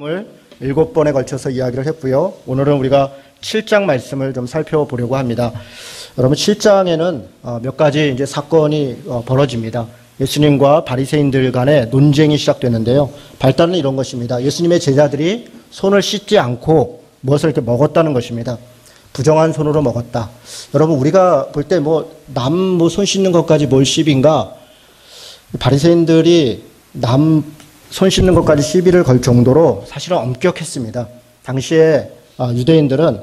을 7번에 걸쳐서 이야기를 했고요. 오늘은 우리가 7장 말씀을 좀 살펴보려고 합니다. 여러분 7장에는 몇 가지 이제 사건이 벌어집니다. 예수님과 바리새인들 간의 논쟁이 시작되는데요. 발단은 이런 것입니다. 예수님의 제자들이 손을 씻지 않고 무엇을 이렇게 먹었다는 것입니다. 부정한 손으로 먹었다. 여러분 우리가 볼 때 남 손 씻는 것까지 뭘 시비인가? 바리새인들이 남 손 씻는 것까지 시비를 걸 정도로 사실은 엄격했습니다. 당시에 유대인들은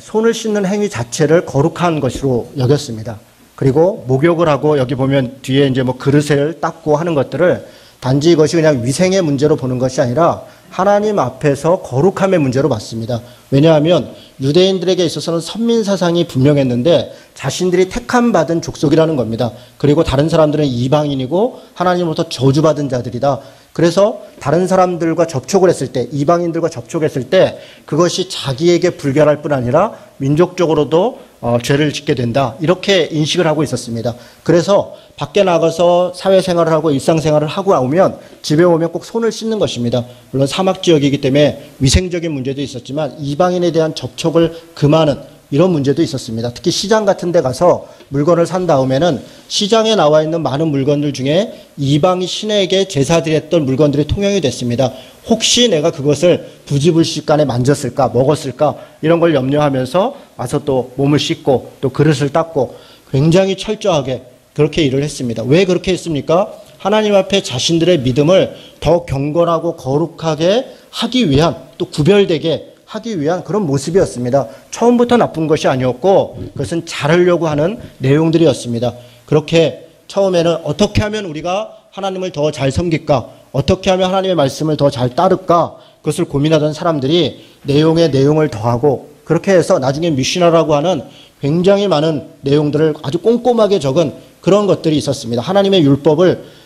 손을 씻는 행위 자체를 거룩한 것으로 여겼습니다. 그리고 목욕을 하고 여기 보면 뒤에 이제 그릇을 닦고 하는 것들을 단지 이것이 그냥 위생의 문제로 보는 것이 아니라 하나님 앞에서 거룩함의 문제로 봤습니다. 왜냐하면 유대인들에게 있어서는 선민 사상이 분명했는데 자신들이 택함 받은 족속이라는 겁니다. 그리고 다른 사람들은 이방인이고 하나님으로부터 저주받은 자들이다. 그래서 다른 사람들과 접촉을 했을 때, 이방인들과 접촉했을 때 그것이 자기에게 불결할 뿐 아니라 민족적으로도 죄를 짓게 된다. 이렇게 인식을 하고 있었습니다. 그래서 밖에 나가서 사회생활을 하고 일상생활을 하고 오면 집에 오면 꼭 손을 씻는 것입니다. 물론 사막지역이기 때문에 위생적인 문제도 있었지만 이방인에 대한 접촉을 금하는 이런 문제도 있었습니다. 특히 시장 같은 데 가서 물건을 산 다음에는 시장에 나와 있는 많은 물건들 중에 이방 신에게 제사드렸던 물건들이 통용이 됐습니다. 혹시 내가 그것을 부지불식간에 만졌을까 먹었을까 이런 걸 염려하면서 와서 또 몸을 씻고 또 그릇을 닦고 굉장히 철저하게 그렇게 일을 했습니다. 왜 그렇게 했습니까? 하나님 앞에 자신들의 믿음을 더 경건하고 거룩하게 하기 위한 또 구별되게 하기 위한 그런 모습이었습니다. 처음부터 나쁜 것이 아니었고 그것은 잘하려고 하는 내용들이었습니다. 그렇게 처음에는 어떻게 하면 우리가 하나님을 더 잘 섬길까? 어떻게 하면 하나님의 말씀을 더 잘 따를까? 그것을 고민하던 사람들이 내용에 내용을 더하고 그렇게 해서 나중에 미시나라고 하는 굉장히 많은 내용들을 아주 꼼꼼하게 적은 그런 것들이 있었습니다. 하나님의 율법을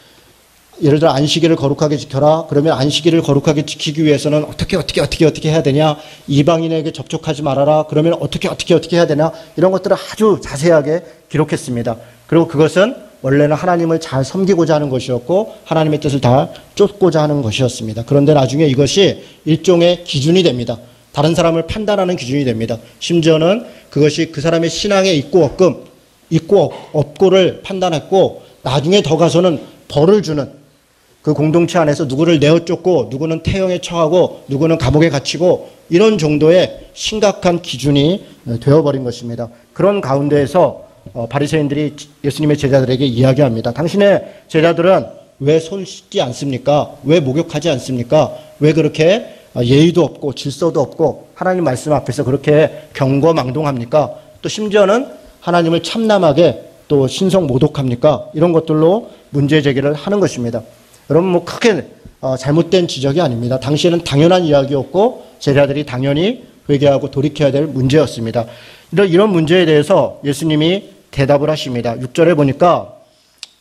예를 들어 안식일을 거룩하게 지켜라. 그러면 안식일을 거룩하게 지키기 위해서는 어떻게 해야 되냐. 이방인에게 접촉하지 말아라. 그러면 어떻게 해야 되냐. 이런 것들을 아주 자세하게 기록했습니다. 그리고 그것은 원래는 하나님을 잘 섬기고자 하는 것이었고 하나님의 뜻을 다 쫓고자 하는 것이었습니다. 그런데 나중에 이것이 일종의 기준이 됩니다. 다른 사람을 판단하는 기준이 됩니다. 심지어는 그것이 그 사람의 신앙에 있고 없고를 판단했고 나중에 더 가서는 벌을 주는 그 공동체 안에서 누구를 내어 쫓고 누구는 태형에 처하고 누구는 감옥에 갇히고 이런 정도의 심각한 기준이 되어버린 것입니다. 그런 가운데에서 바리새인들이 예수님의 제자들에게 이야기합니다. 당신의 제자들은 왜 손 씻지 않습니까? 왜 목욕하지 않습니까? 왜 그렇게 예의도 없고 질서도 없고 하나님 말씀 앞에서 그렇게 경거망동합니까? 또 심지어는 하나님을 참남하게 또 신성모독합니까? 이런 것들로 문제 제기를 하는 것입니다. 여러분 크게 잘못된 지적이 아닙니다. 당시에는 당연한 이야기였고 제자들이 당연히 회개하고 돌이켜야 될 문제였습니다. 이런 문제에 대해서 예수님이 대답을 하십니다. 6절에 보니까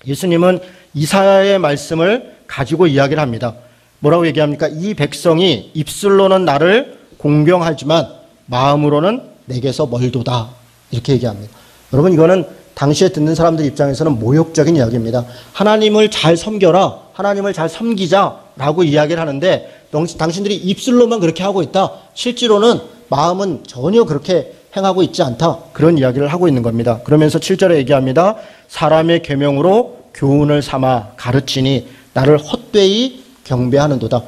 예수님은 이사야의 말씀을 가지고 이야기를 합니다. 뭐라고 얘기합니까? 이 백성이 입술로는 나를 공경하지만 마음으로는 내게서 멀도다. 이렇게 얘기합니다. 여러분 이거는 당시에 듣는 사람들 입장에서는 모욕적인 이야기입니다. 하나님을 잘 섬겨라. 하나님을 잘 섬기자라고 이야기를 하는데 당신들이 입술로만 그렇게 하고 있다. 실제로는 마음은 전혀 그렇게 행하고 있지 않다. 그런 이야기를 하고 있는 겁니다. 그러면서 7절에 얘기합니다. 사람의 계명으로 교훈을 삼아 가르치니 나를 헛되이 경배하는도다.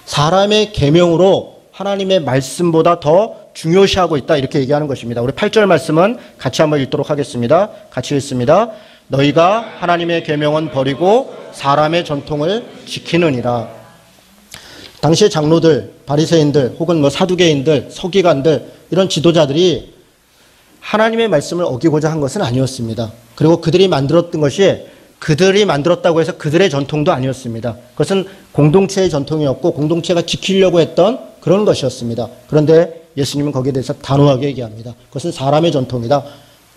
사람의 계명으로 하나님의 말씀보다 더 중요시하고 있다. 이렇게 얘기하는 것입니다. 우리 8절 말씀은 같이 한번 읽도록 하겠습니다. 같이 읽습니다. 너희가 하나님의 계명은 버리고 사람의 전통을 지키느니라. 당시의 장로들, 바리새인들 혹은 사두개인들, 서기관들 이런 지도자들이 하나님의 말씀을 어기고자 한 것은 아니었습니다. 그리고 그들이 만들었던 것이 그들이 만들었다고 해서 그들의 전통도 아니었습니다. 그것은 공동체의 전통이었고 공동체가 지키려고 했던 그런 것이었습니다. 그런데 예수님은 거기에 대해서 단호하게 얘기합니다. 그것은 사람의 전통이다.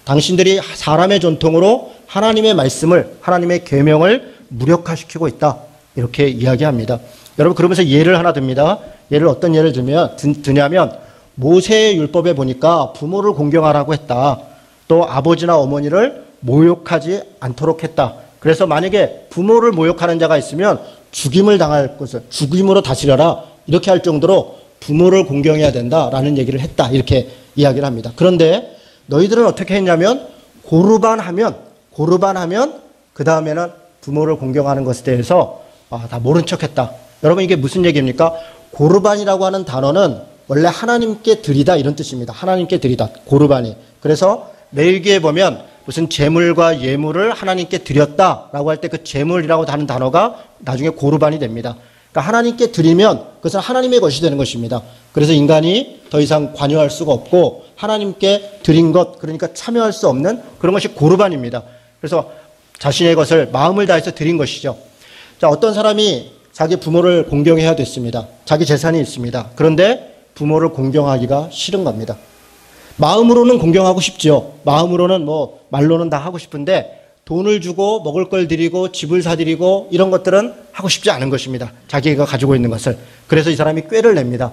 당신들이 사람의 전통으로 하나님의 말씀을 하나님의 계명을 무력화시키고 있다. 이렇게 이야기합니다. 여러분 그러면서 예를 하나 듭니다. 예를 어떤 예를 드냐면 모세의 율법에 보니까 부모를 공경하라고 했다. 또 아버지나 어머니를 모욕하지 않도록 했다. 그래서 만약에 부모를 모욕하는 자가 있으면 죽임을 당할 것을 죽임으로 다스려라. 이렇게 할 정도로 부모를 공경해야 된다라는 얘기를 했다. 이렇게 이야기를 합니다. 그런데 너희들은 어떻게 했냐면 고르반하면 그 다음에는 부모를 공경하는 것에 대해서 다 모른 척했다. 여러분 이게 무슨 얘기입니까? 고르반이라고 하는 단어는 원래 하나님께 드리다 이런 뜻입니다. 하나님께 드리다. 고르반이. 그래서 레위기에 보면 무슨 제물과 예물을 하나님께 드렸다라고 할 때 그 제물이라고 하는 단어가 나중에 고르반이 됩니다. 그러니까 하나님께 드리면 그것은 하나님의 것이 되는 것입니다. 그래서 인간이 더 이상 관여할 수가 없고 하나님께 드린 것, 그러니까 참여할 수 없는 그런 것이 고르반입니다. 그래서 자신의 것을 마음을 다해서 드린 것이죠. 자, 어떤 사람이 자기 부모를 공경해야 됐습니다. 자기 재산이 있습니다. 그런데 부모를 공경하기가 싫은 겁니다. 마음으로는 공경하고 싶죠. 마음으로는 말로는 다 하고 싶은데 돈을 주고 먹을 걸 드리고 집을 사드리고 이런 것들은 하고 싶지 않은 것입니다. 자기가 가지고 있는 것을. 그래서 이 사람이 꾀를 냅니다.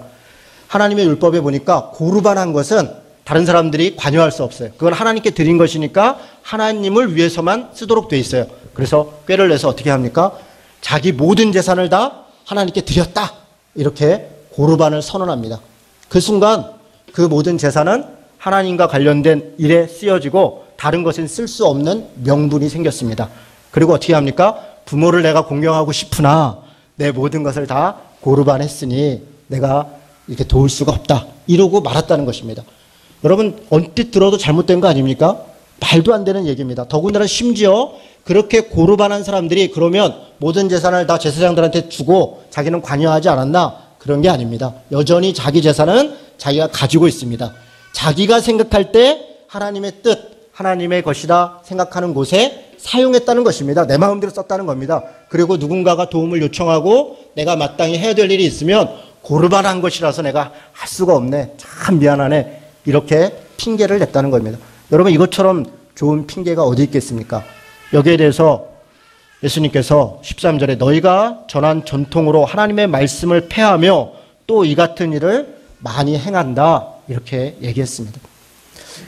하나님의 율법에 보니까 고르반한 것은 다른 사람들이 관여할 수 없어요. 그건 하나님께 드린 것이니까 하나님을 위해서만 쓰도록 돼 있어요. 그래서 꾀를 내서 어떻게 합니까? 자기 모든 재산을 다 하나님께 드렸다. 이렇게 고르반을 선언합니다. 그 순간 그 모든 재산은 하나님과 관련된 일에 쓰여지고 다른 것은 쓸 수 없는 명분이 생겼습니다. 그리고 어떻게 합니까? 부모를 내가 공경하고 싶으나 내 모든 것을 다 고르반했으니 내가 이렇게 도울 수가 없다. 이러고 말았다는 것입니다. 여러분 언뜻 들어도 잘못된 거 아닙니까? 말도 안 되는 얘기입니다. 더군다나 심지어 그렇게 고르반한 사람들이 그러면 모든 재산을 다 제사장들한테 주고 자기는 관여하지 않았나? 그런 게 아닙니다. 여전히 자기 재산은 자기가 가지고 있습니다. 자기가 생각할 때 하나님의 뜻, 하나님의 것이다 생각하는 곳에 사용했다는 것입니다. 내 마음대로 썼다는 겁니다. 그리고 누군가가 도움을 요청하고 내가 마땅히 해야 될 일이 있으면 고르반한 것이라서 내가 할 수가 없네. 참 미안하네. 이렇게 핑계를 냈다는 겁니다. 여러분 이것처럼 좋은 핑계가 어디 있겠습니까? 여기에 대해서 예수님께서 13절에 너희가 전한 전통으로 하나님의 말씀을 폐하며 또 이 같은 일을 많이 행한다. 이렇게 얘기했습니다.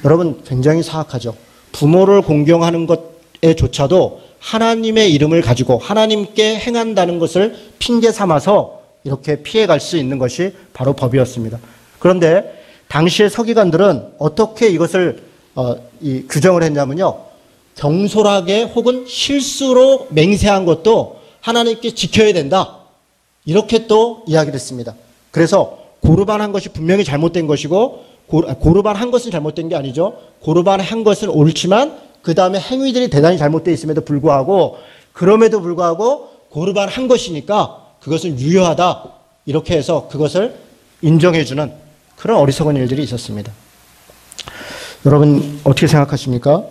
여러분 굉장히 사악하죠. 부모를 공경하는 것에조차도 하나님의 이름을 가지고 하나님께 행한다는 것을 핑계 삼아서 이렇게 피해갈 수 있는 것이 바로 법이었습니다. 그런데 당시의 서기관들은 어떻게 이것을 규정을 했냐면요. 경솔하게 혹은 실수로 맹세한 것도 하나님께 지켜야 된다. 이렇게 또 이야기를 했습니다. 그래서 고르반한 것이 분명히 잘못된 것이고 고르반한 것은 잘못된 게 아니죠. 고르반한 것은 옳지만 그 다음에 행위들이 대단히 잘못되어 있음에도 불구하고 그럼에도 불구하고 고르반한 것이니까 그것은 유효하다. 이렇게 해서 그것을 인정해주는 그런 어리석은 일들이 있었습니다. 여러분 어떻게 생각하십니까?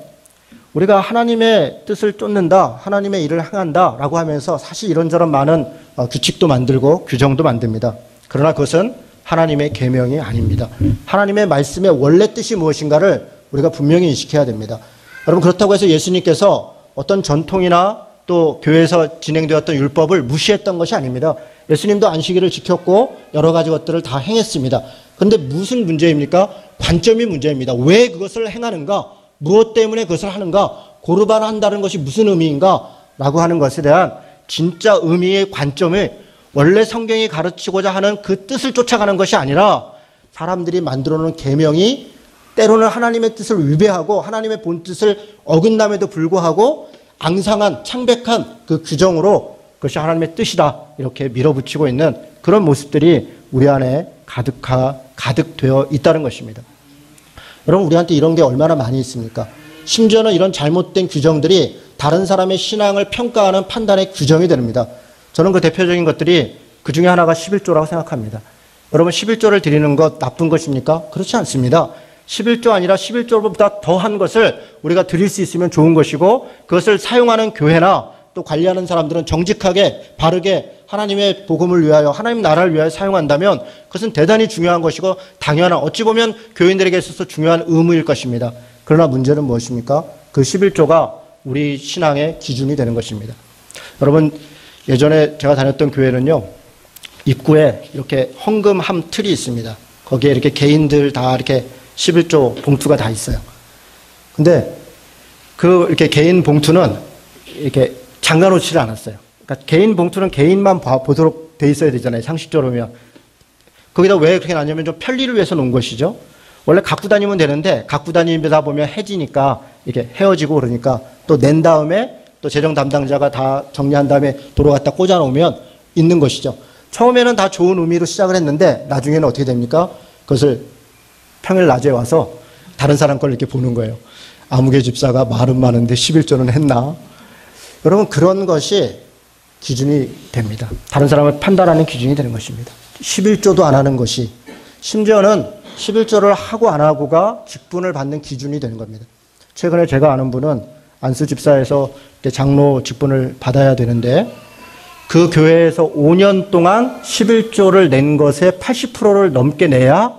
우리가 하나님의 뜻을 쫓는다, 하나님의 일을 행한다 라고 하면서 사실 이런저런 많은 규칙도 만들고 규정도 만듭니다. 그러나 그것은 하나님의 계명이 아닙니다. 하나님의 말씀의 원래 뜻이 무엇인가를 우리가 분명히 인식해야 됩니다. 여러분 그렇다고 해서 예수님께서 어떤 전통이나 또 교회에서 진행되었던 율법을 무시했던 것이 아닙니다. 예수님도 안식일을 지켰고 여러 가지 것들을 다 행했습니다. 그런데 무슨 문제입니까? 관점이 문제입니다. 왜 그것을 행하는가? 무엇 때문에 그것을 하는가? 고르반한다는 것이 무슨 의미인가? 라고 하는 것에 대한 진짜 의미의 관점을 원래 성경이 가르치고자 하는 그 뜻을 쫓아가는 것이 아니라 사람들이 만들어 놓은 계명이 때로는 하나님의 뜻을 위배하고 하나님의 본 뜻을 어긋남에도 불구하고 앙상한 창백한 그 규정으로 그것이 하나님의 뜻이다 이렇게 밀어붙이고 있는 그런 모습들이 우리 안에 가득되어 있다는 것입니다. 여러분 우리한테 이런 게 얼마나 많이 있습니까? 심지어는 이런 잘못된 규정들이 다른 사람의 신앙을 평가하는 판단의 규정이 됩니다. 저는 그 대표적인 것들이 그 중에 하나가 11조라고 생각합니다. 여러분 11조를 드리는 것 나쁜 것입니까? 그렇지 않습니다. 11조 아니라 11조보다 더한 것을 우리가 드릴 수 있으면 좋은 것이고 그것을 사용하는 교회나 또 관리하는 사람들은 정직하게 바르게 하나님의 복음을 위하여 하나님 나라를 위하여 사용한다면 그것은 대단히 중요한 것이고 당연한 어찌 보면 교인들에게 있어서 중요한 의무일 것입니다. 그러나 문제는 무엇입니까? 그 11조가 우리 신앙의 기준이 되는 것입니다. 여러분 예전에 제가 다녔던 교회는요. 입구에 이렇게 헌금함 틀이 있습니다. 거기에 이렇게 개인들 다 이렇게 11조 봉투가 다 있어요. 근데 이렇게 개인 봉투는 이렇게 잠가 놓지를 않았어요. 그러니까 개인 봉투는 개인만 보도록 돼 있어야 되잖아요. 상식적으로면. 거기다 왜 그렇게 놨냐면 좀 편리를 위해서 놓은 것이죠. 원래 갖고 다니면 되는데 갖고 다니다 보면 해지니까 이렇게 헤어지고 그러니까 또 낸 다음에 또 재정 담당자가 다 정리한 다음에 도로 갖다 꽂아 놓으면 있는 것이죠. 처음에는 다 좋은 의미로 시작을 했는데 나중에는 어떻게 됩니까? 그것을 평일 낮에 와서 다른 사람 걸 이렇게 보는 거예요. 아무개 집사가 말은 많은데 11조는 했나? 여러분 그런 것이 기준이 됩니다. 다른 사람을 판단하는 기준이 되는 것입니다. 11조도 안 하는 것이 심지어는 11조를 하고 안 하고가 직분을 받는 기준이 되는 겁니다. 최근에 제가 아는 분은 안수 집사에서 장로 직분을 받아야 되는데 그 교회에서 5년 동안 11조를 낸 것의 80%를 넘게 내야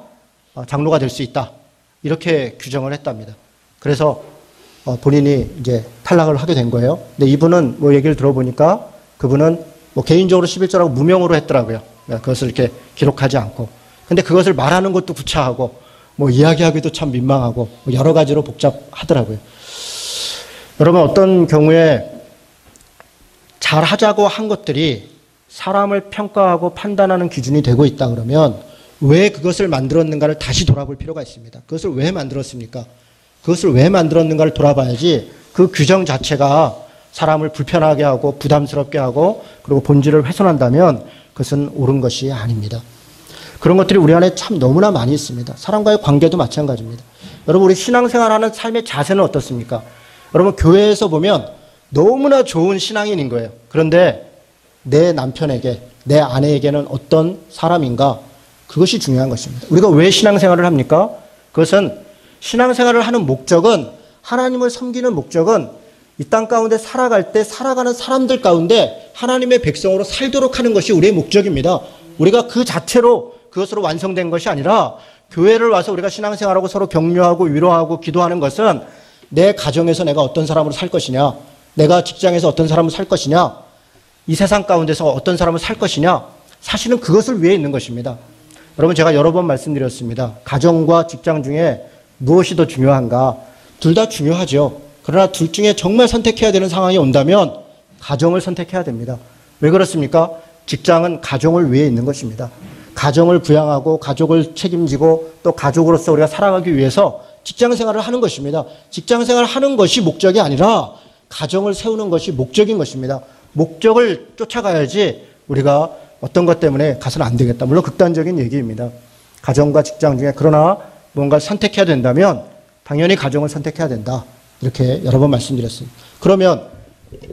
장로가 될 수 있다. 이렇게 규정을 했답니다. 그래서 본인이 이제 탈락을 하게 된 거예요. 근데 이분은 뭐 얘기를 들어보니까 그분은 뭐 개인적으로 11조라고 무명으로 했더라고요. 그것을 이렇게 기록하지 않고. 근데 그것을 말하는 것도 구차하고 뭐 이야기하기도 참 민망하고 뭐 여러 가지로 복잡하더라고요. 여러분 어떤 경우에 잘하자고 한 것들이 사람을 평가하고 판단하는 기준이 되고 있다 그러면 왜 그것을 만들었는가를 다시 돌아볼 필요가 있습니다. 그것을 왜 만들었습니까? 그것을 왜 만들었는가를 돌아봐야지 그 규정 자체가 사람을 불편하게 하고 부담스럽게 하고 그리고 본질을 훼손한다면 그것은 옳은 것이 아닙니다. 그런 것들이 우리 안에 참 너무나 많이 있습니다. 사람과의 관계도 마찬가지입니다. 여러분 우리 신앙생활하는 삶의 자세는 어떻습니까? 여러분 교회에서 보면 너무나 좋은 신앙인인 거예요. 그런데 내 남편에게 내 아내에게는 어떤 사람인가? 그것이 중요한 것입니다. 우리가 왜 신앙생활을 합니까? 그것은 신앙생활을 하는 목적은 하나님을 섬기는 목적은 이 땅 가운데 살아갈 때 살아가는 사람들 가운데 하나님의 백성으로 살도록 하는 것이 우리의 목적입니다. 우리가 그 자체로 그것으로 완성된 것이 아니라 교회를 와서 우리가 신앙생활하고 서로 격려하고 위로하고 기도하는 것은 내 가정에서 내가 어떤 사람으로 살 것이냐, 내가 직장에서 어떤 사람으로 살 것이냐, 이 세상 가운데서 어떤 사람을 살 것이냐, 사실은 그것을 위해 있는 것입니다. 여러분 제가 여러 번 말씀드렸습니다. 가정과 직장 중에 무엇이 더 중요한가? 둘 다 중요하죠. 그러나 둘 중에 정말 선택해야 되는 상황이 온다면 가정을 선택해야 됩니다. 왜 그렇습니까? 직장은 가정을 위해 있는 것입니다. 가정을 부양하고 가족을 책임지고 또 가족으로서 우리가 살아가기 위해서 직장 생활을 하는 것입니다. 직장 생활을 하는 것이 목적이 아니라 가정을 세우는 것이 목적인 것입니다. 목적을 쫓아가야지 우리가 어떤 것 때문에 가서는 안 되겠다. 물론 극단적인 얘기입니다. 가정과 직장 중에 그러나 뭔가를 선택해야 된다면 당연히 가정을 선택해야 된다. 이렇게 여러 번 말씀드렸습니다. 그러면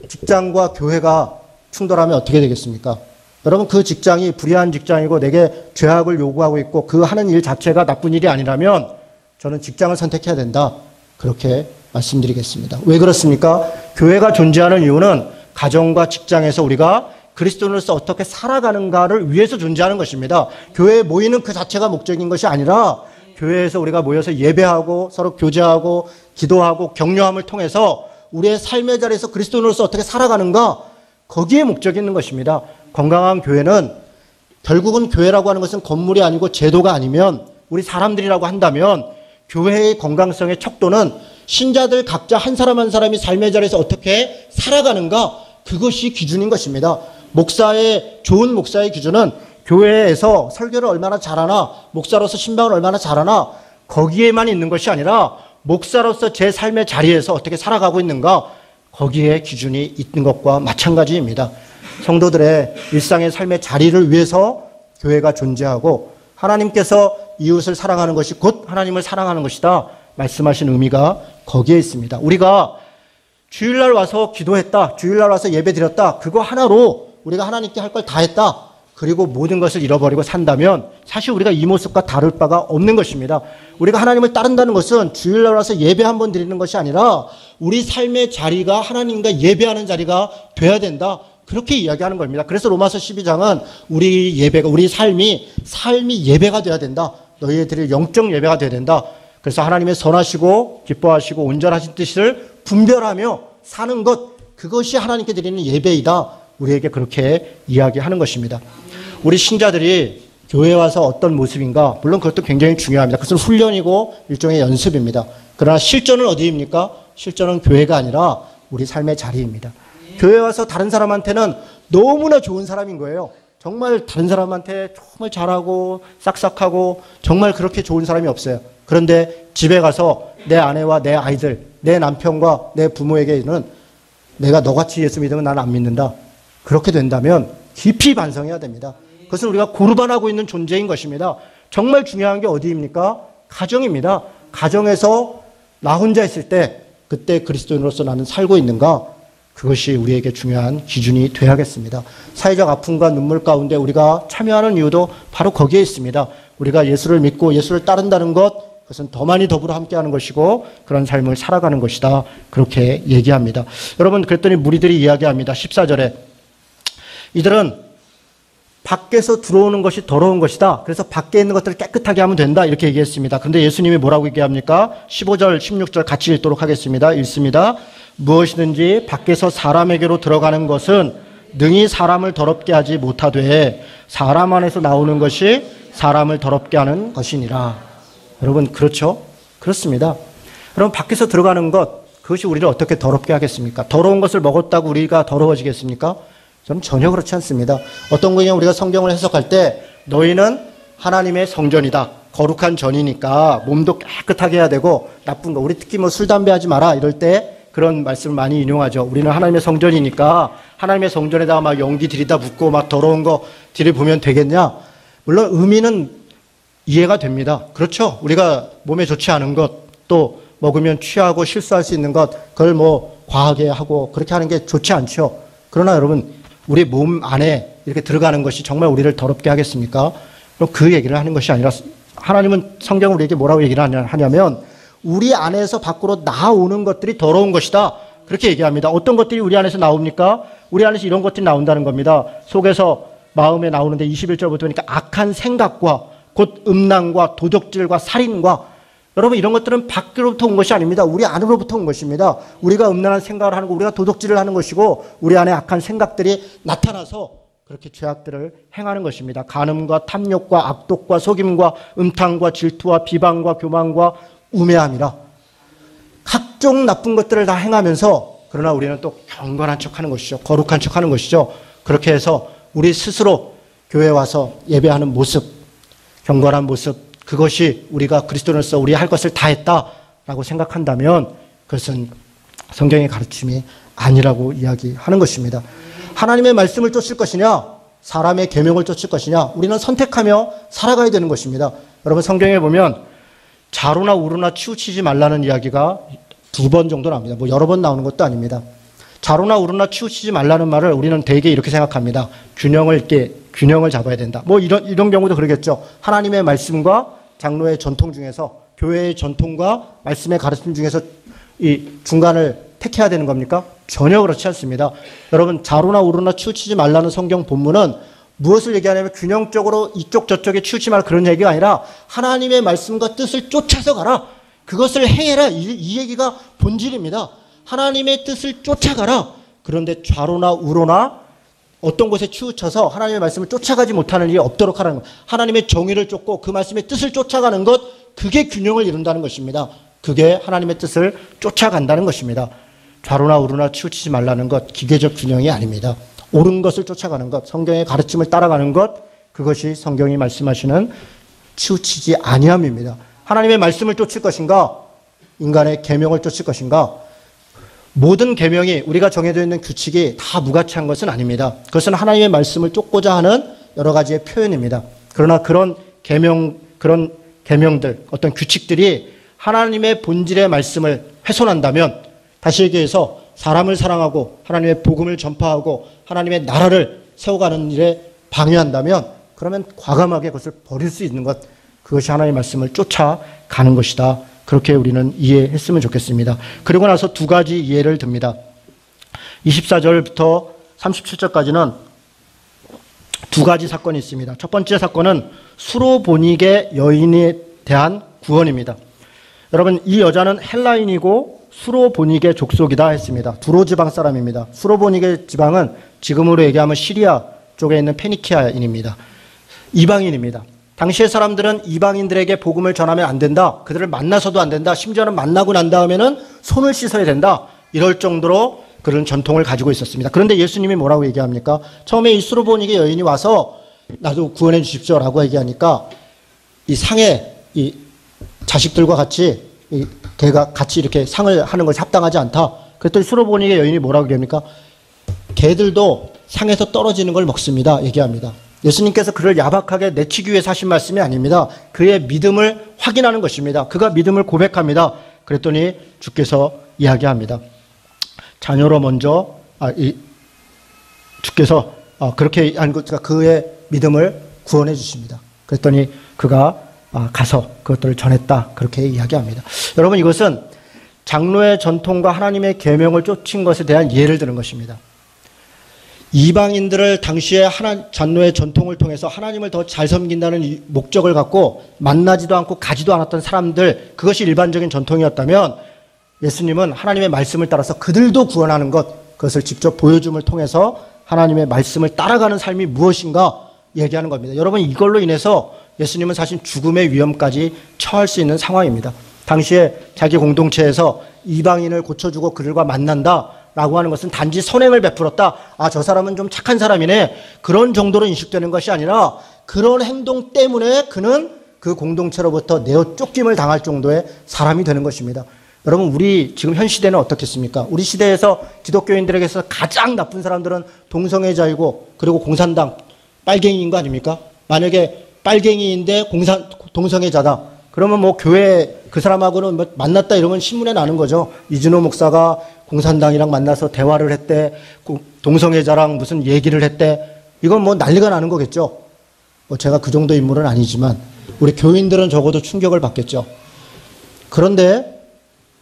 직장과 교회가 충돌하면 어떻게 되겠습니까? 여러분 그 직장이 불의한 직장이고 내게 죄악을 요구하고 있고 그 하는 일 자체가 나쁜 일이 아니라면 저는 직장을 선택해야 된다. 그렇게 말씀드리겠습니다. 왜 그렇습니까? 교회가 존재하는 이유는 가정과 직장에서 우리가 그리스도인으로서 어떻게 살아가는가를 위해서 존재하는 것입니다. 교회에 모이는 그 자체가 목적인 것이 아니라 교회에서 우리가 모여서 예배하고 서로 교제하고 기도하고 격려함을 통해서 우리의 삶의 자리에서 그리스도인으로서 어떻게 살아가는가 거기에 목적이 있는 것입니다. 건강한 교회는 결국은 교회라고 하는 것은 건물이 아니고 제도가 아니면 우리 사람들이라고 한다면 교회의 건강성의 척도는 신자들 각자 한 사람 한 사람이 삶의 자리에서 어떻게 살아가는가 그것이 기준인 것입니다. 좋은 목사의 기준은 교회에서 설교를 얼마나 잘하나 목사로서 신방을 얼마나 잘하나 거기에만 있는 것이 아니라 목사로서 제 삶의 자리에서 어떻게 살아가고 있는가 거기에 기준이 있는 것과 마찬가지입니다. 성도들의 일상의 삶의 자리를 위해서 교회가 존재하고 하나님께서 이웃을 사랑하는 것이 곧 하나님을 사랑하는 것이다 말씀하신 의미가 거기에 있습니다. 우리가 주일날 와서 기도했다, 주일날 와서 예배드렸다, 그거 하나로 우리가 하나님께 할 걸 다 했다, 그리고 모든 것을 잃어버리고 산다면 사실 우리가 이 모습과 다를 바가 없는 것입니다. 우리가 하나님을 따른다는 것은 주일날 와서 예배 한번 드리는 것이 아니라 우리 삶의 자리가 하나님과 예배하는 자리가 돼야 된다, 그렇게 이야기하는 겁니다. 그래서 로마서 12장은 우리 삶이 예배가 돼야 된다. 너희들의 영적 예배가 돼야 된다. 그래서 하나님의 선하시고 기뻐하시고 온전하신 뜻을 분별하며 사는 것, 그것이 하나님께 드리는 예배이다. 우리에게 그렇게 이야기하는 것입니다. 우리 신자들이 교회에 와서 어떤 모습인가, 물론 그것도 굉장히 중요합니다. 그것은 훈련이고 일종의 연습입니다. 그러나 실전은 어디입니까? 실전은 교회가 아니라 우리 삶의 자리입니다. 교회에 와서 다른 사람한테는 너무나 좋은 사람인 거예요. 정말 다른 사람한테 정말 잘하고 싹싹하고 정말 그렇게 좋은 사람이 없어요. 그런데 집에 가서 내 아내와 내 아이들, 내 남편과 내 부모에게는 내가 너같이 예수 믿으면 나는 안 믿는다. 그렇게 된다면 깊이 반성해야 됩니다. 그것은 우리가 고르반하고 있는 존재인 것입니다. 정말 중요한 게 어디입니까? 가정입니다. 가정에서 나 혼자 있을 때 그때 그리스도인으로서 나는 살고 있는가? 그것이 우리에게 중요한 기준이 되어야겠습니다. 사회적 아픔과 눈물 가운데 우리가 참여하는 이유도 바로 거기에 있습니다. 우리가 예수를 믿고 예수를 따른다는 것, 그것은 더 많이 더불어 함께하는 것이고 그런 삶을 살아가는 것이다. 그렇게 얘기합니다. 여러분, 그랬더니 무리들이 이야기합니다. 14절에 이들은 밖에서 들어오는 것이 더러운 것이다. 그래서 밖에 있는 것들을 깨끗하게 하면 된다. 이렇게 얘기했습니다. 그런데 예수님이 뭐라고 얘기합니까? 15절, 16절 같이 읽도록 하겠습니다. 읽습니다. 무엇이든지 밖에서 사람에게로 들어가는 것은 능히 사람을 더럽게 하지 못하되 사람 안에서 나오는 것이 사람을 더럽게 하는 것이니라. 여러분, 그렇죠? 그렇습니다. 여러분, 밖에서 들어가는 것, 그것이 우리를 어떻게 더럽게 하겠습니까? 더러운 것을 먹었다고 우리가 더러워지겠습니까? 저는 전혀 그렇지 않습니다. 어떤 경우에 우리가 성경을 해석할 때 너희는 하나님의 성전이다. 거룩한 전이니까 몸도 깨끗하게 해야 되고 나쁜 거, 우리 특히 뭐 술, 담배 하지 마라 이럴 때 그런 말씀을 많이 인용하죠. 우리는 하나님의 성전이니까 하나님의 성전에다가 막 연기 들이다 붓고 막 더러운 거 들이부으면 되겠냐? 물론 의미는 이해가 됩니다. 그렇죠. 우리가 몸에 좋지 않은 것, 또 먹으면 취하고 실수할 수 있는 것, 그걸 뭐 과하게 하고 그렇게 하는 게 좋지 않죠. 그러나 여러분, 우리 몸 안에 이렇게 들어가는 것이 정말 우리를 더럽게 하겠습니까? 그럼 그 얘기를 하는 것이 아니라 하나님은 성경을 우리에게 뭐라고 얘기를 하냐면 우리 안에서 밖으로 나오는 것들이 더러운 것이다. 그렇게 얘기합니다. 어떤 것들이 우리 안에서 나옵니까? 우리 안에서 이런 것들이 나온다는 겁니다. 속에서 마음에 나오는데 21절부터 보니까 악한 생각과 곧 음란과 도적질과 살인과, 여러분, 이런 것들은 밖으로부터 온 것이 아닙니다. 우리 안으로부터 온 것입니다. 우리가 음란한 생각을 하는 거, 우리가 도적질을 하는 것이고 우리 안에 악한 생각들이 나타나서 그렇게 죄악들을 행하는 것입니다. 간음과 탐욕과 악독과 속임과 음탕과 질투와 비방과 교만과 우매함이라 각종 나쁜 것들을 다 행하면서, 그러나 우리는 또 경건한 척하는 것이죠. 거룩한 척하는 것이죠. 그렇게 해서 우리 스스로 교회에 와서 예배하는 모습, 경건한 모습, 그것이 우리가 그리스도인으로서 우리 할 것을 다 했다라고 생각한다면 그것은 성경의 가르침이 아니라고 이야기하는 것입니다. 하나님의 말씀을 쫓을 것이냐, 사람의 계명을 쫓을 것이냐, 우리는 선택하며 살아가야 되는 것입니다. 여러분, 성경에 보면 자루나 우루나 치우치지 말라는 이야기가 2번 정도 나옵니다. 뭐 여러 번 나오는 것도 아닙니다. 자루나 우루나 치우치지 말라는 말을 우리는 대개 이렇게 생각합니다. 균형을 잡아야 된다. 뭐 이런 경우도 그러겠죠. 하나님의 말씀과 장로의 전통 중에서, 교회의 전통과 말씀의 가르침 중에서 이 중간을 택해야 되는 겁니까? 전혀 그렇지 않습니다. 여러분, 자루나 우루나 치우치지 말라는 성경 본문은 무엇을 얘기하냐면 균형적으로 이쪽 저쪽에 치우치지 말라 그런 얘기가 아니라 하나님의 말씀과 뜻을 쫓아서 가라. 그것을 행해라. 이 얘기가 본질입니다. 하나님의 뜻을 쫓아가라. 그런데 좌로나 우로나 어떤 곳에 치우쳐서 하나님의 말씀을 쫓아가지 못하는 일이 없도록 하라는 것. 하나님의 정의를 쫓고 그 말씀의 뜻을 쫓아가는 것, 그게 균형을 이룬다는 것입니다. 그게 하나님의 뜻을 쫓아간다는 것입니다. 좌로나 우로나 치우치지 말라는 것, 기계적 균형이 아닙니다. 옳은 것을 쫓아가는 것, 성경의 가르침을 따라가는 것, 그것이 성경이 말씀하시는 치우치지 아니함입니다. 하나님의 말씀을 쫓을 것인가, 인간의 계명을 쫓을 것인가. 모든 계명이, 우리가 정해져 있는 규칙이 다 무가치한 것은 아닙니다. 그것은 하나님의 말씀을 쫓고자 하는 여러 가지의 표현입니다. 그러나 그런 계명들, 어떤 규칙들이 하나님의 본질의 말씀을 훼손한다면, 다시 얘기해서 사람을 사랑하고 하나님의 복음을 전파하고 하나님의 나라를 세워가는 일에 방해한다면, 그러면 과감하게 그것을 버릴 수 있는 것, 그것이 하나님의 말씀을 쫓아가는 것이다. 그렇게 우리는 이해했으면 좋겠습니다. 그리고 나서 두 가지 이해를 듭니다. 24절부터 37절까지는 두 가지 사건이 있습니다. 첫 번째 사건은 수로보니게 여인에 대한 구원입니다. 여러분, 이 여자는 헬라인이고 수로보니게 족속이다 했습니다. 두로 지방 사람입니다. 수로보니게 지방은 지금으로 얘기하면 시리아 쪽에 있는 페니키아인입니다. 이방인입니다. 당시의 사람들은 이방인들에게 복음을 전하면 안 된다. 그들을 만나서도 안 된다. 심지어는 만나고 난 다음에는 손을 씻어야 된다. 이럴 정도로 그런 전통을 가지고 있었습니다. 그런데 예수님이 뭐라고 얘기합니까? 처음에 이 수로보니게 여인이 와서 나도 구원해 주십시오라고 얘기하니까 이 상에 이 자식들과 같이 걔가 같이 이렇게 상을 하는 것이 합당하지 않다. 그랬더니 수로보니게 여인이 뭐라고 얘기합니까? 개들도 상에서 떨어지는 걸 먹습니다. 얘기합니다. 예수님께서 그를 야박하게 내치기 위해서 하신 말씀이 아닙니다. 그의 믿음을 확인하는 것입니다. 그가 믿음을 고백합니다. 그랬더니 주께서 이야기합니다. 자녀로 먼저 주께서 그렇게 한 것과 그의 믿음을 구원해 주십니다. 그랬더니 그가 가서 그것들을 전했다. 그렇게 이야기합니다. 여러분, 이것은 장로의 전통과 하나님의 계명을 쫓은 것에 대한 예를 드는 것입니다. 이방인들을 당시에 장로의 전통을 통해서 하나님을 더 잘 섬긴다는 목적을 갖고 만나지도 않고 가지도 않았던 사람들, 그것이 일반적인 전통이었다면 예수님은 하나님의 말씀을 따라서 그들도 구원하는 것, 그것을 직접 보여줌을 통해서 하나님의 말씀을 따라가는 삶이 무엇인가 얘기하는 겁니다. 여러분, 이걸로 인해서 예수님은 사실 죽음의 위험까지 처할 수 있는 상황입니다. 당시에 자기 공동체에서 이방인을 고쳐주고 그들과 만난다 라고 하는 것은 단지 선행을 베풀었다. 저 사람은 좀 착한 사람이네. 그런 정도로 인식되는 것이 아니라 그런 행동 때문에 그는 그 공동체로부터 내어 쫓김을 당할 정도의 사람이 되는 것입니다. 여러분, 우리 지금 현 시대는 어떻겠습니까? 우리 시대에서 기독교인들에게서 가장 나쁜 사람들은 동성애자이고 그리고 공산당 빨갱이인 거 아닙니까? 만약에 빨갱이인데 동성애자다. 그러면 뭐 교회 그 사람하고는 뭐 만났다 이러면 신문에 나는 거죠. 이준호 목사가 공산당이랑 만나서 대화를 했대. 동성애자랑 무슨 얘기를 했대. 이건 뭐 난리가 나는 거겠죠. 제가 그 정도 인물은 아니지만 우리 교인들은 적어도 충격을 받겠죠. 그런데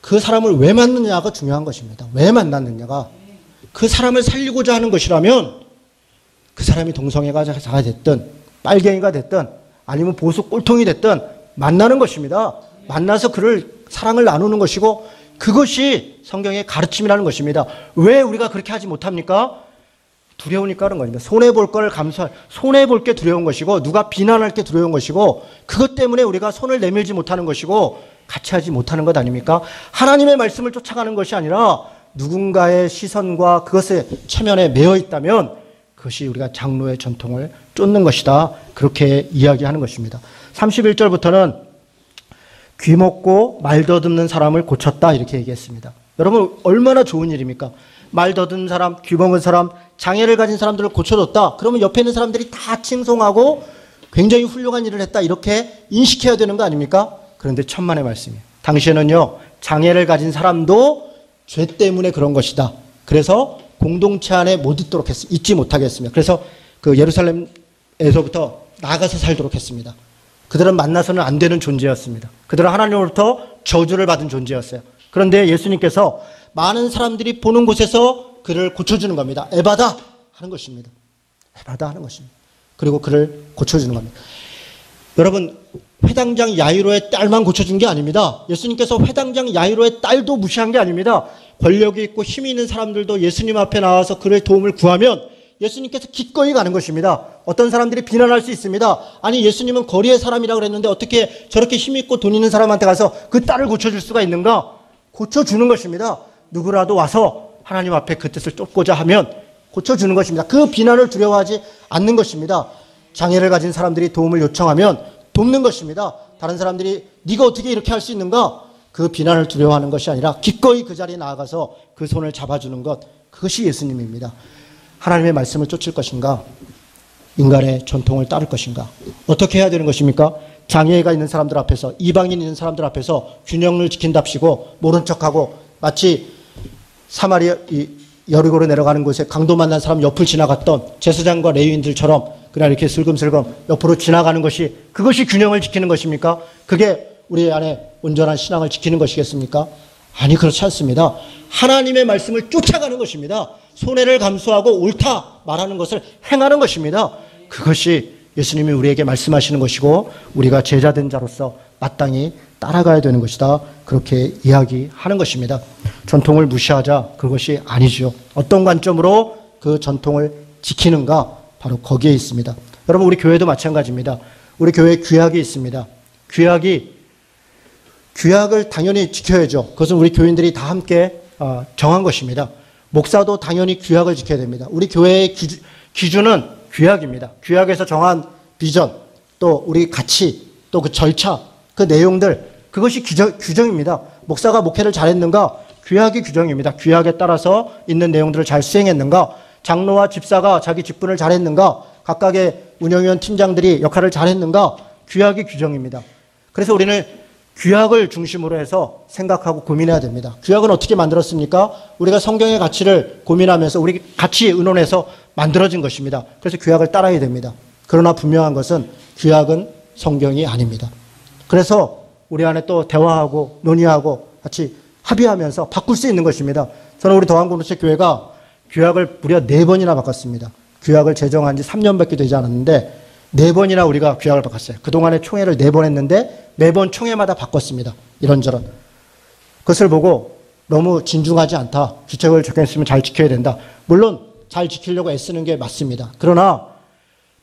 그 사람을 왜 만났느냐가 중요한 것입니다. 왜 만났느냐가. 그 사람을 살리고자 하는 것이라면 그 사람이 동성애자가 됐든 빨갱이가 됐든 아니면 보수 꼴통이 됐든 만나는 것입니다. 만나서 그를 사랑을 나누는 것이고 그것이 성경의 가르침이라는 것입니다. 왜 우리가 그렇게 하지 못합니까? 두려우니까 하는 겁니다. 손해볼 걸 손해볼 게 두려운 것이고 누가 비난할 게 두려운 것이고 그것 때문에 우리가 손을 내밀지 못하는 것이고 같이 하지 못하는 것 아닙니까? 하나님의 말씀을 쫓아가는 것이 아니라 누군가의 시선과 그것에 체면에 매여 있다면 그것이 우리가 장로의 전통을 쫓는 것이다. 그렇게 이야기하는 것입니다. 31절부터는 귀 먹고 말 더듬는 사람을 고쳤다 이렇게 얘기했습니다. 여러분, 얼마나 좋은 일입니까? 말 더듬는 사람, 귀 먹은 사람, 장애를 가진 사람들을 고쳐줬다. 그러면 옆에 있는 사람들이 다 칭송하고 굉장히 훌륭한 일을 했다 이렇게 인식해야 되는 거 아닙니까? 그런데 천만의 말씀이에요. 당시에는요, 장애를 가진 사람도 죄 때문에 그런 것이다. 그래서 공동체 안에 못 있도록 있지 못하게 했습니다. 그래서 그 예루살렘에서부터 나가서 살도록 했습니다. 그들은 만나서는 안 되는 존재였습니다. 그들은 하나님으로부터 저주를 받은 존재였어요. 그런데 예수님께서 많은 사람들이 보는 곳에서 그를 고쳐주는 겁니다. 에바다 하는 것입니다. 에바다 하는 것입니다. 그리고 그를 고쳐주는 겁니다. 여러분, 회당장 야이로의 딸만 고쳐준 게 아닙니다. 예수님께서 회당장 야이로의 딸도 무시한 게 아닙니다. 권력이 있고 힘이 있는 사람들도 예수님 앞에 나와서 그의 도움을 구하면 예수님께서 기꺼이 가는 것입니다. 어떤 사람들이 비난할 수 있습니다. 아니, 예수님은 거리의 사람이라고 그랬는데 어떻게 저렇게 힘 있고 돈 있는 사람한테 가서 그 딸을 고쳐줄 수가 있는가? 고쳐주는 것입니다. 누구라도 와서 하나님 앞에 그 뜻을 쫓고자 하면 고쳐주는 것입니다. 그 비난을 두려워하지 않는 것입니다. 장애를 가진 사람들이 도움을 요청하면 돕는 것입니다. 다른 사람들이 네가 어떻게 이렇게 할 수 있는가? 그 비난을 두려워하는 것이 아니라 기꺼이 그 자리에 나아가서 그 손을 잡아주는 것, 그것이 예수님입니다. 하나님의 말씀을 쫓을 것인가? 인간의 전통을 따를 것인가? 어떻게 해야 되는 것입니까? 장애가 있는 사람들 앞에서, 이방인 있는 사람들 앞에서 균형을 지킨답시고 모른 척하고 마치 사마리아 여리고로 내려가는 곳에 강도 만난 사람 옆을 지나갔던 제사장과 레위인들처럼 그냥 이렇게 슬금슬금 옆으로 지나가는 것이, 그것이 균형을 지키는 것입니까? 그게 우리 안에 온전한 신앙을 지키는 것이겠습니까? 아니, 그렇지 않습니다. 하나님의 말씀을 쫓아가는 것입니다. 손해를 감수하고 옳다 말하는 것을 행하는 것입니다. 그것이 예수님이 우리에게 말씀하시는 것이고 우리가 제자된 자로서 마땅히 따라가야 되는 것이다. 그렇게 이야기하는 것입니다. 전통을 무시하자, 그것이 아니죠. 어떤 관점으로 그 전통을 지키는가, 바로 거기에 있습니다. 여러분, 우리 교회도 마찬가지입니다. 우리 교회에 규약이 있습니다. 규약을 당연히 지켜야죠. 그것은 우리 교인들이 다 함께 정한 것입니다. 목사도 당연히 규약을 지켜야 됩니다. 우리 교회의 기준은 규약입니다. 규약에서 정한 비전, 또 우리 가치, 또 그 절차, 그 내용들, 그것이 규정입니다. 목사가 목회를 잘했는가? 규약이 규정입니다. 규약에 따라서 있는 내용들을 잘 수행했는가? 장로와 집사가 자기 직분을 잘했는가? 각각의 운영위원 팀장들이 역할을 잘했는가? 규약이 규정입니다. 그래서 우리는 규약을 중심으로 해서 생각하고 고민해야 됩니다. 규약은 어떻게 만들었습니까? 우리가 성경의 가치를 고민하면서 우리 같이 의논해서 만들어진 것입니다. 그래서 규약을 따라야 됩니다. 그러나 분명한 것은 규약은 성경이 아닙니다. 그래서 우리 안에 또 대화하고 논의하고 같이 합의하면서 바꿀 수 있는 것입니다. 저는 우리 더한공동체 교회가 규약을 무려 4번이나 바꿨습니다. 규약을 제정한 지 3년밖에 되지 않았는데 4번이나 우리가 규약을 바꿨어요. 그동안에 총회를 4번 했는데 매번 총회마다 바꿨습니다. 이런저런. 그것을 보고 너무 진중하지 않다. 규칙을 적용했으면 잘 지켜야 된다. 물론 잘 지키려고 애쓰는 게 맞습니다. 그러나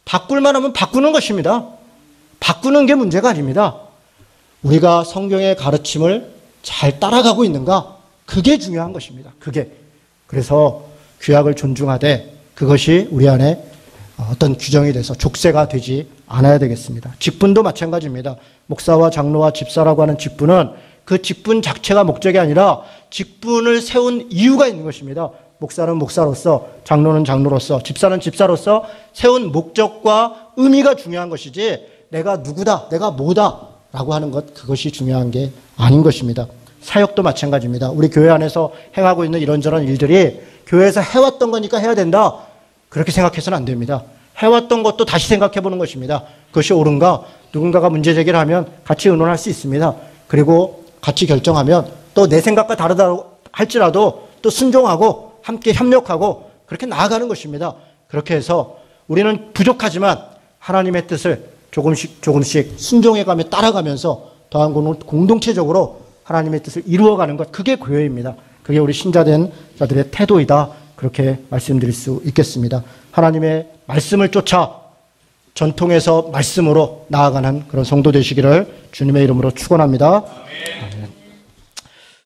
바꿀만 하면 바꾸는 것입니다. 바꾸는 게 문제가 아닙니다. 우리가 성경의 가르침을 잘 따라가고 있는가? 그게 중요한 것입니다. 그게. 그래서 규약을 존중하되 그것이 우리 안에 어떤 규정이 돼서 족쇄가 되지 않아야 되겠습니다. 직분도 마찬가지입니다. 목사와 장로와 집사라고 하는 직분은 그 직분 자체가 목적이 아니라 직분을 세운 이유가 있는 것입니다. 목사는 목사로서, 장로는 장로로서, 집사는 집사로서 세운 목적과 의미가 중요한 것이지 내가 누구다, 내가 뭐다 라고 하는 것, 그것이 중요한 게 아닌 것입니다. 사역도 마찬가지입니다. 우리 교회 안에서 행하고 있는 이런저런 일들이 교회에서 해왔던 거니까 해야 된다. 그렇게 생각해서는 안 됩니다. 해왔던 것도 다시 생각해 보는 것입니다. 그것이 옳은가? 누군가가 문제 제기를 하면 같이 의논할 수 있습니다. 그리고 같이 결정하면 또 내 생각과 다르다 할지라도 또 순종하고 함께 협력하고 그렇게 나아가는 것입니다. 그렇게 해서 우리는 부족하지만 하나님의 뜻을 조금씩 순종해가며 따라가면서 더한 공동체적으로 하나님의 뜻을 이루어가는 것, 그게 교회입니다. 그게 우리 신자된 자들의 태도이다. 그렇게 말씀드릴 수 있겠습니다. 하나님의 말씀을 쫓아 전통에서 말씀으로 나아가는 그런 성도 되시기를 주님의 이름으로 축원합니다. 아멘.